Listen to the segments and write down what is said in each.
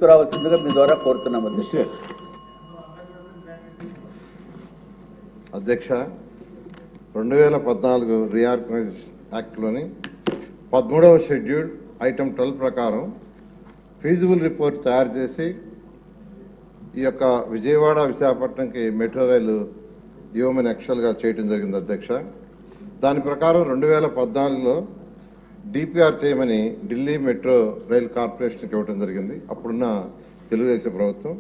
రావాల్సిందిగా మీ ద్వారా కోరుతున్నాం అధ్యక్ష 2014 రీఆర్గనైజేషన్ యాక్ట్లోని 13వ షెడ్యూల్ ఐటమ్ 12 ప్రకారం ఫీజిబుల్ రిపోర్ట్ తయారు చేసి ఈ యొక్క విజయవాడ విశాఖపట్నంకి మెట్రో రైలు ఇవ్వమని యాక్చువల్గా చేయడం జరిగింది అధ్యక్ష. దాని ప్రకారం 2014లో డిపిఆర్ చేయమని ఢిల్లీ మెట్రో రైల్ కార్పొరేషన్కి ఇవ్వడం జరిగింది అప్పుడున్న తెలుగుదేశం ప్రభుత్వం.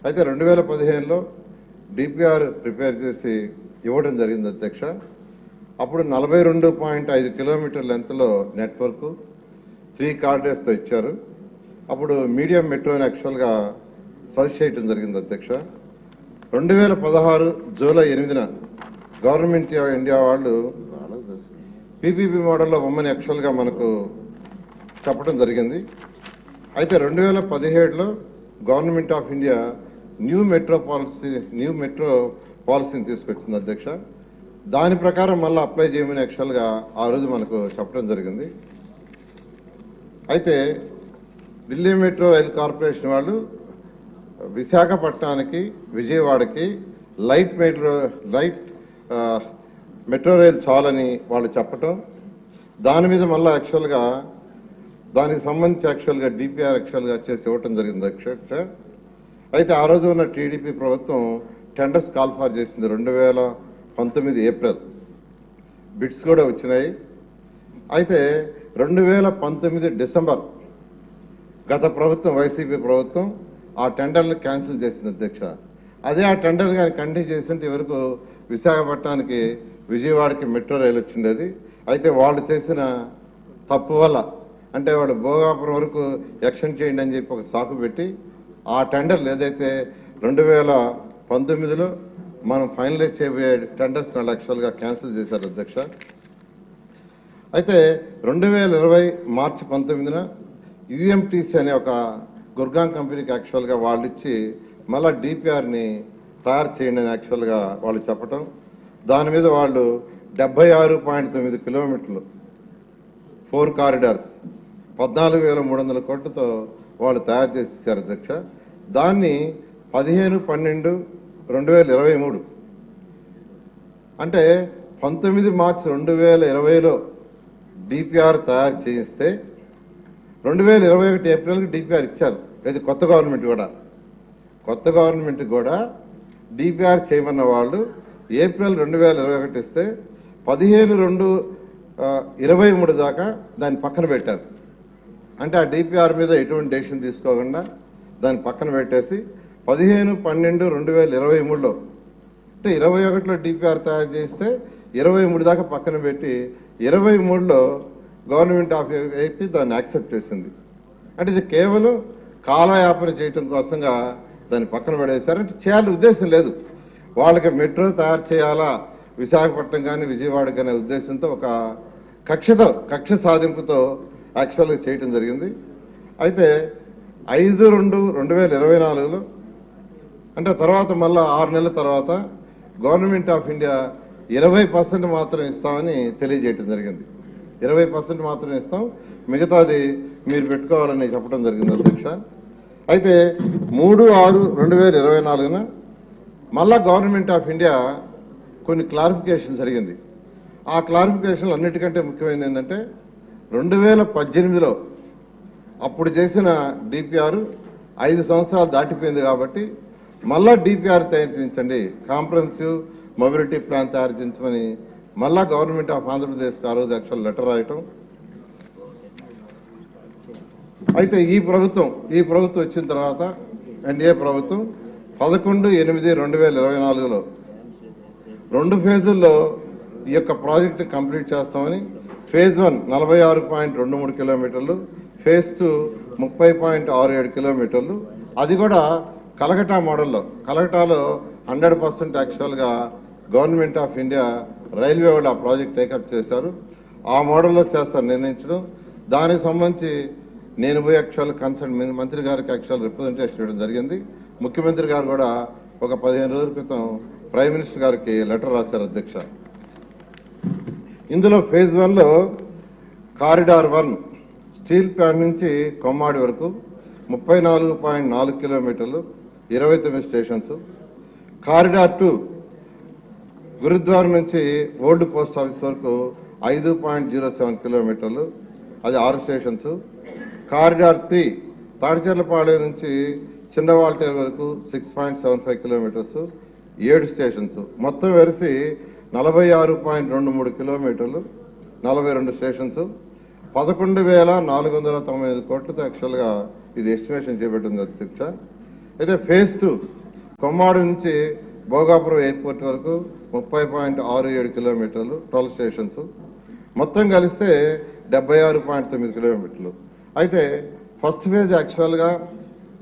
అయితే 2015లో డిపిఆర్ ప్రిపేర్ చేసి ఇవ్వడం జరిగింది అధ్యక్ష. అప్పుడు 42.5 కిలోమీటర్ లెంత్లో నెట్వర్క్ 3 కారిడార్స్తో ఇచ్చారు. అప్పుడు మీడియం మెట్రోని యాక్చువల్గా సజెస్ట్ చేయడం జరిగింది అధ్యక్ష. 2016 జూలై 8న గవర్నమెంట్ ఆఫ్ ఇండియా వాళ్ళు పీపీపీ మోడల్లో బొమ్మని యాక్చువల్గా మనకు చెప్పడం జరిగింది. అయితే 2017లో government of India new metro పాలసీని తీసుకొచ్చింది అధ్యక్ష. దాని ప్రకారం మళ్ళీ అప్లై చేయమని యాక్చువల్గా ఆ రోజు మనకు చెప్పడం జరిగింది. అయితే ఢిల్లీ మెట్రో రైల్ కార్పొరేషన్ వాళ్ళు విశాఖపట్నానికి విజయవాడకి లైట్ మెట్రో రైల్ చాలని వాళ్ళు చెప్పటం, దాని మీద మళ్ళీ యాక్చువల్గా దానికి సంబంధించి యాక్చువల్గా డిపిఆర్ యాక్చువల్గా చేసి ఇవ్వటం జరిగింది అధ్యక్ష. అయితే ఆ రోజు ఉన్న టీడీపీ ప్రభుత్వం టెండర్స్ కాల్ఫార్ చేసింది 2019 ఏప్రిల్. బిడ్స్ కూడా వచ్చినాయి. అయితే 2019 డిసెంబర్ గత ప్రభుత్వం వైసీపీ ప్రభుత్వం ఆ టెండర్లు క్యాన్సిల్ చేసింది అధ్యక్ష. అదే ఆ టెండర్ కానీ కంటిన్యూ చేస్తుంటే వరకు విశాఖపట్నానికి విజయవాడకి మెట్రో రైలు వచ్చిండేది. అయితే వాళ్ళు చేసిన తప్పు వల్ల అంటే వాళ్ళు భోగాపురం వరకు ఎక్స్టెండ్ చేయండి అని చెప్పి ఒక సాకు పెట్టి ఆ టెండర్లు ఏదైతే 2019లో మనం ఫైనలైజ్ చేయబోయే టెండర్స్ 4 లక్షలుగా క్యాన్సిల్ చేశారు అధ్యక్ష. అయితే 2020 మార్చి 19న యుఎంటీసీ అనే ఒక గుర్గాం కంపెనీకి యాక్చువల్గా వాళ్ళు ఇచ్చి మళ్ళీ డిపిఆర్ని తయారు చేయండి అని యాక్చువల్గా వాళ్ళు చెప్పటం, దాని మీద వాళ్ళు 76.9 కిలోమీటర్లు 4 కారిడార్స్ 14,300 కోట్లతో వాళ్ళు తయారు చేసి ఇచ్చారు అధ్యక్ష. దాన్ని 15/12/2023 అంటే 19 మార్చి 2020లో డిపిఆర్ తయారు చేయిస్తే 2021 ఏప్రిల్కి డిపిఆర్ ఇచ్చారు. ఇది కొత్త గవర్నమెంట్ కూడా డిపిఆర్ చేయమన్న వాళ్ళు ఏప్రిల్ 2021 ఇస్తే 15/2/23 దాకా దాన్ని పక్కన పెట్టారు. అంటే ఆ డిపిఆర్ మీద ఎటువంటి డెసిషన్ తీసుకోకుండా దాన్ని పక్కన పెట్టేసి 15/12/2023లో అంటే 21లో డిపిఆర్ తయారు చేస్తే 23 దాకా పక్కన పెట్టి 23లో గవర్నమెంట్ ఆఫ్ ఏపీ దాన్ని యాక్సెప్ట్ చేసింది. అంటే ఇది కేవలం కాలయాపన చేయటం కోసంగా దాన్ని పక్కన పడేశారు. అంటే చేయాలని ఉద్దేశం లేదు. వాళ్ళకి మెట్రో తయారు చేయాలా విశాఖపట్నం కానీ విజయవాడ కానీ ఉద్దేశంతో ఒక కక్ష సాధింపుతో యాక్చువల్గా చేయటం జరిగింది. అయితే 5/2/2024లో అంటే తర్వాత మళ్ళీ 6 నెలల తర్వాత గవర్నమెంట్ ఆఫ్ ఇండియా 20% మాత్రం ఇస్తామని తెలియజేయటం జరిగింది. 20% మాత్రం ఇస్తాం, మిగతాది మీరు పెట్టుకోవాలని చెప్పడం జరిగింది అధ్యక్ష. అయితే 3/6/2024న మళ్ళా గవర్నమెంట్ ఆఫ్ ఇండియా కొన్ని క్లారిఫికేషన్స్ జరిగింది. ఆ క్లారిఫికేషన్లు అన్నిటికంటే ముఖ్యమైనది ఏంటంటే 2018లో అప్పుడు చేసిన డిపిఆర్ 5 సంవత్సరాలు దాటిపోయింది కాబట్టి మళ్ళా డిపిఆర్ తయారు చేయించండి, కాంప్రహెన్సివ్ మొబిలిటీ ప్లాన్ తయారు చేయించమని మళ్ళా గవర్నమెంట్ ఆఫ్ ఆంధ్రప్రదేశ్కి ఆ రోజు యాక్చువల్ లెటర్ రాయటం. అయితే ఈ ప్రభుత్వం వచ్చిన తర్వాత ఎన్డీఏ ప్రభుత్వం 11/8/2024లో 2 ఫేజుల్లో ఈ యొక్క ప్రాజెక్టు కంప్లీట్ చేస్తామని ఫేజ్ 1 46.23 కిలోమీటర్లు, ఫేజ్ 2 30.67 కిలోమీటర్లు, అది కూడా కలకటా మోడల్లో. కలకటాలో 100% యాక్చువల్గా గవర్నమెంట్ ఆఫ్ ఇండియా రైల్వే వాళ్ళు ఆ ప్రాజెక్ట్ టేకప్ చేశారు. ఆ మోడల్లో చేస్తారు నిర్ణయించడం. దానికి సంబంధించి నేను పోయి యాక్చువల్ కన్సర్న్ మంత్రి గారికి యాక్చువల్ రిప్రజెంటేషన్ ఇవ్వడం జరిగింది. ముఖ్యమంత్రి గారు కూడా ఒక 15 రోజుల క్రితం ప్రైమ్ మినిస్టర్ గారికి లెటర్ రాశారు అధ్యక్ష. ఇందులో ఫేజ్ 1లో కారిడార్ 1 స్టీల్ ప్లాంట్ నుంచి కొమ్మాడి వరకు 34.4 కిలోమీటర్లు 29 స్టేషన్స్. కారిడార్ 2 గురుద్వార నుంచి ఓల్డ్ పోస్ట్ ఆఫీస్ వరకు 5.07 కిలోమీటర్లు, అది 6 స్టేషన్స్. కారిడార్ 3 తాడిచెర్లపాలెం నుంచి చిన్నవాల్టేరు వరకు 6.75 కిలోమీటర్స్, 7 స్టేషన్స్. మొత్తం వెరిసి 46.23 కిలోమీటర్లు, 42 స్టేషన్స్. 11,495 కోట్లతో యాక్చువల్గా ఇది ఎస్టిమేషన్ చేపట్టింది అధ్యక్ష. అయితే ఫేజ్ 2 కొమ్మాడు నుంచి భోగాపురం ఎయిర్పోర్ట్ వరకు 30.67 కిలోమీటర్లు, 12 స్టేషన్స్. మొత్తం కలిస్తే 76.9 కిలోమీటర్లు. అయితే ఫస్ట్ ఫేజ్ యాక్చువల్గా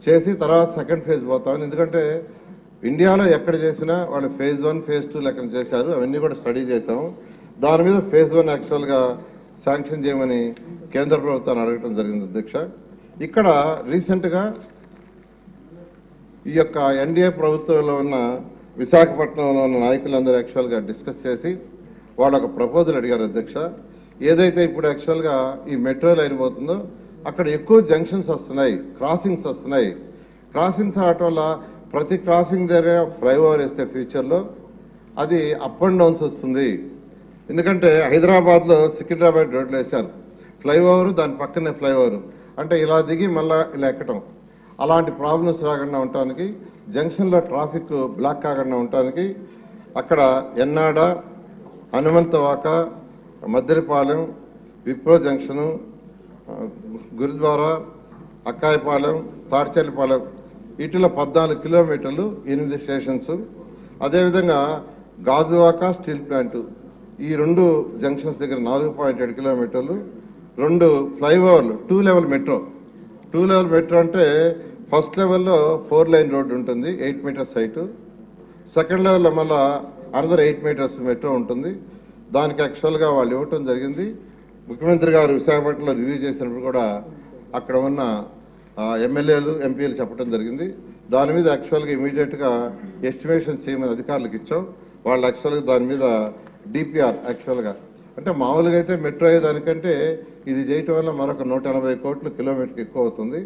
చేసి తర్వాత సెకండ్ ఫేజ్ పోతామని, ఎందుకంటే ఇండియాలో ఎక్కడ చేసినా వాళ్ళు ఫేజ్ 1 ఫేజ్ 2 లెక్కన చేశారు, అవన్నీ కూడా స్టడీ చేశాము. దాని మీద ఫేజ్ 1 యాక్చువల్గా శాంక్షన్ చేయమని కేంద్ర ప్రభుత్వాన్ని అడగడం జరిగింది అధ్యక్ష. ఇక్కడ రీసెంట్గా ఈ యొక్క ఎన్డీఏ ప్రభుత్వంలో ఉన్న విశాఖపట్నంలో ఉన్న నాయకులందరూ యాక్చువల్గా డిస్కస్ చేసి వాళ్ళు ఒక ప్రపోజల్ అడిగారు అధ్యక్ష. ఏదైతే ఇప్పుడు యాక్చువల్గా ఈ మెట్రో లైన్ పోతుందో అక్కడ ఎక్కువ జంక్షన్స్ వస్తున్నాయి, క్రాసింగ్స్ వస్తున్నాయి. క్రాసింగ్స్ రావటం వల్ల ప్రతి క్రాసింగ్ దగ్గర ఫ్లైఓవర్ వేస్తే ఫ్యూచర్లో అది అప్ అండ్ డౌన్స్ వస్తుంది. ఎందుకంటే హైదరాబాద్లో సికింద్రాబాద్ రోడ్లు వేశారు, ఫ్లైఓవర్ దాని పక్కనే ఫ్లైఓవర్, అంటే ఇలా దిగి మళ్ళా ఇలా ఎక్కటం. అలాంటి ప్రాబ్లమ్స్ రాకుండా ఉండటానికి, జంక్షన్లో ట్రాఫిక్ బ్లాక్ కాకుండా ఉండటానికి అక్కడ ఎన్నాడ, హనుమంతవాక, మద్దెలపాలెం, విప్రో జంక్షను, గురుద్వారా, అక్కాయపాలెం, తాడిచెర్లపాలెం వీటిలో 14 కిలోమీటర్లు, 8 స్టేషన్స్. అదేవిధంగా గాజువాక స్టీల్ ప్లాంటు ఈ 2 జంక్షన్స్ దగ్గర 4.7 కిలోమీటర్లు, 2 ఫ్లైఓవర్లు, 2 లెవెల్ మెట్రో. 2 లెవెల్ మెట్రో అంటే ఫస్ట్ లెవెల్లో 4 లైన్ రోడ్డు ఉంటుంది, 8 మీటర్స్ హైట్. సెకండ్ లెవెల్లో మళ్ళా అనదర్ 8 మీటర్స్ మెట్రో ఉంటుంది. దానికి యాక్చువల్గా వాళ్ళు ఇవ్వటం జరిగింది. ముఖ్యమంత్రి గారు విశాఖపట్నంలో రివ్యూ చేసినప్పుడు కూడా అక్కడ ఉన్న ఎమ్మెల్యేలు, ఎంపీలు చెప్పడం జరిగింది. దాని మీద యాక్చువల్గా ఇమీడియట్గా ఎస్టిమేషన్ చేయమని అధికారులకు ఇచ్చాం. వాళ్ళు యాక్చువల్గా దాని మీద డిపిఆర్ యాక్చువల్గా అంటే మామూలుగా అయితే మెట్రో అయ్యేదానికంటే ఇది చేయటం వల్ల మరొక 180 కోట్లు కిలోమీటర్కి ఎక్కువ అవుతుంది,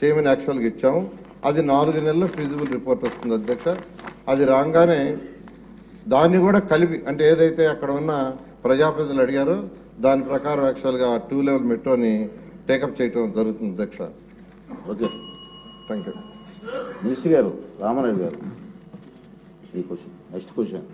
చేయమని యాక్చువల్గా ఇచ్చాము. అది 4 నెలల్లో ఫీజిబుల్ రిపోర్ట్ వస్తుంది అధ్యక్ష. అది రాగానే దాన్ని కూడా కలిపి, అంటే ఏదైతే అక్కడ ఉన్న ప్రజాప్రతినిధులు అడిగారో దాని ప్రకారం యాక్చువల్గా 2 లెవెల్ మెట్రోని టేకప్ చేయడం జరుగుతుంది అధ్యక్ష. Okay, thank you. మినిస్టర్ గారు రామారెడ్డి గారు, ఈ క్వశ్చన్ నెక్స్ట్ క్వశ్చన్.